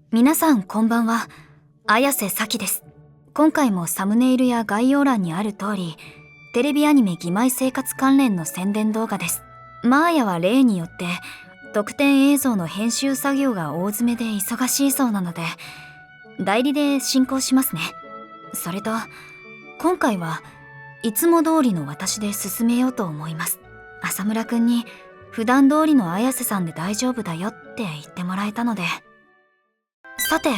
皆さんこんばんは、綾瀬咲です。今回もサムネイルや概要欄にある通り、テレビアニメ義妹生活関連の宣伝動画です。マーヤは例によって特典映像の編集作業が大詰めで忙しいそうなので、代理で進行しますね。それと今回はいつも通りの私で進めようと思います。浅村くんに普段通りの綾瀬さんで大丈夫だよって言ってもらえたので。さて、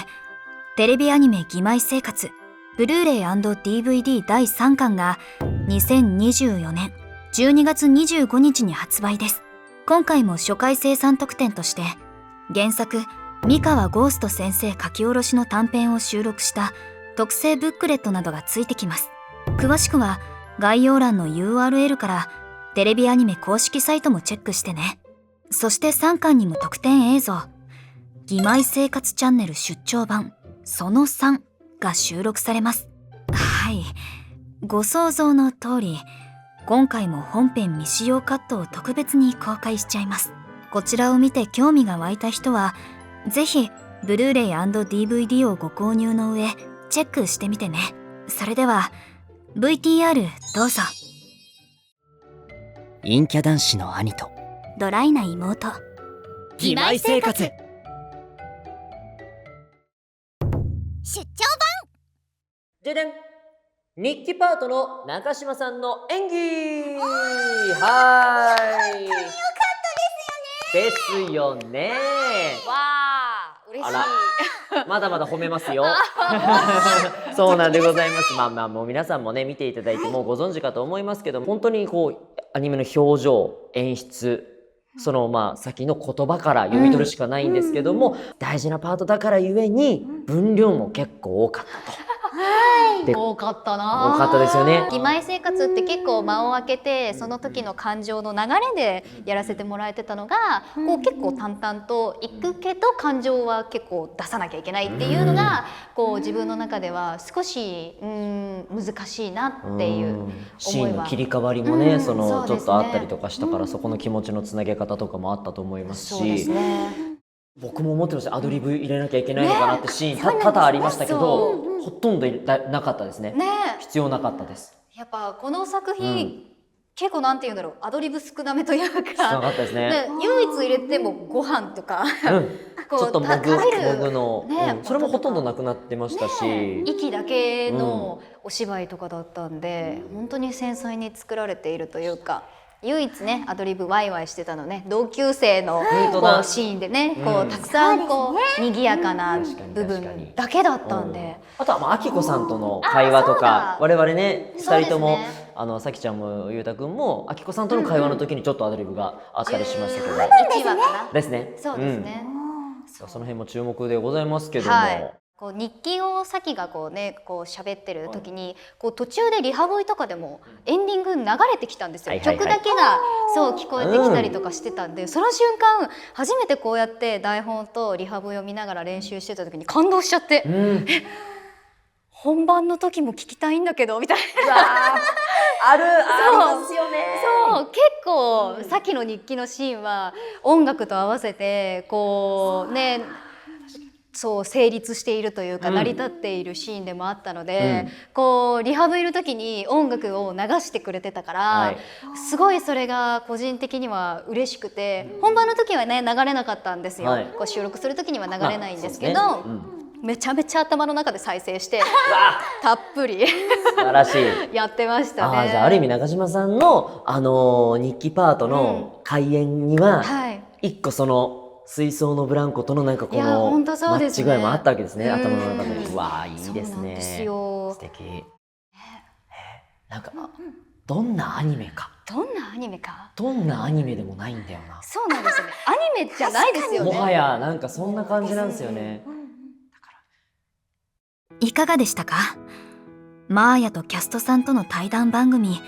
テレビアニメ義妹生活ブルーレイ &DVD 第3巻が2024年12月25日に発売です。今回も初回生産特典として原作三河ゴースト先生書き下ろしの短編を収録した特製ブックレットなどがついてきます。詳しくは概要欄の URL からテレビアニメ公式サイトもチェックしてね。そして3巻にも特典映像義妹生活チャンネル出張版その3が収録されます。はい、ご想像の通り今回も本編未使用カットを特別に公開しちゃいます。こちらを見て興味が湧いた人はぜひブルーレイ &DVD をご購入の上チェックしてみてね。それでは VTR どうぞ。陰キャ男子の兄とドライな妹義妹生活。出張ででん、日記パートの中島さんの演技。はーい。よかったですよね。ですよね。わあ、嬉しい。あら、まだまだ褒めますよ。そうなんでございます。まあもう皆さんもね見ていただいてもうご存知かと思いますけど、本当にこうアニメの表情、演出、その先の言葉から読み取るしかないんですけども、大事なパートだからゆえに分量も結構多かったと。で多かったな。多かったですよね。義妹生活って結構間を空けてその時の感情の流れでやらせてもらえてたのが、こう結構淡々といくけど感情は結構出さなきゃいけないっていうのがこう自分の中では少し難しいなっていうシ思いは。ーンの切り替わりもね、そうですねちょっとあったりとかしたから、そこの気持ちのつなげ方とかもあったと思いますそうですし、ね。僕も思ってました。アドリブ入れなきゃいけないのかなってシーン多々ありましたけど、ほとんどなかったですね。ねえ。必要なかったです。やっぱこの作品、結構なんていうんだろう、アドリブ少なめというか、少なかったですね。唯一入れてもご飯とか、ちょっと食べる僕の、それもほとんどなくなってましたし、息だけのお芝居とかだったんで、本当に繊細に作られているというか。唯一ねアドリブワイワイしてたのね、同級生のこうシーンでね、こうたくさんこう賑やかな部分だけだったんで、あとはあきこさんとの会話とか、我々ね2人ともさきちゃんもゆうたくんもあきこさんとの会話の時にちょっとアドリブがあったりしましたけど、1話かな。ですね。そうですね。その辺も注目でございますけども、こう日記をさきがこうねこう喋ってる時に、こう途中でリハボイとかでもエンディング流れてきたんですよ。曲だけがそう聞こえてきたりとかしてたんで、その瞬間初めてこうやって台本とリハボイを見ながら練習してた時に感動しちゃって、本番の時も聞きたいんだけどみたいな。ありますよね。そう結構さきの日記のシーンは音楽と合わせてこうねそう成立しているというか、成り立っているシーンでもあったので、こうリハブいる時に音楽を流してくれてたから、すごいそれが個人的には嬉しくて、本番の時はね流れなかったんですよ。こう収録する時には流れないんですけど、めちゃめちゃ頭の中で再生してたっぷり素晴らしいやってましたね。じゃあある意味中島さんの日記パートの開演には一個その水槽のブランコとのなんかこのマッチ具合もあったわけですね、頭の中で。わあいいですね。素敵。なんかどんなアニメか。どんなアニメか。どんなアニメでもないんだよな。そうなんですよね。アニメじゃないですよね。もはやなんかそんな感じなんですよね。いかがでしたか？マーヤとキャストさんとの対談番組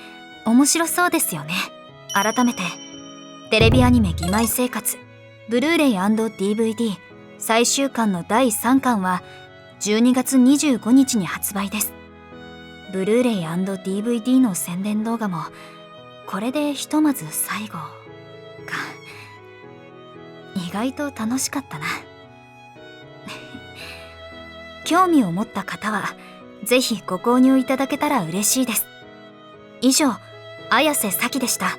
面白そうですよね。改めてテレビアニメ義妹生活ブルーレイ &DVD 最終巻の第3巻は12月25日に発売です。ブルーレイ &DVD の宣伝動画もこれでひとまず最後か。意外と楽しかったな。興味を持った方はぜひご購入いただけたら嬉しいです。以上、綾瀬咲でした。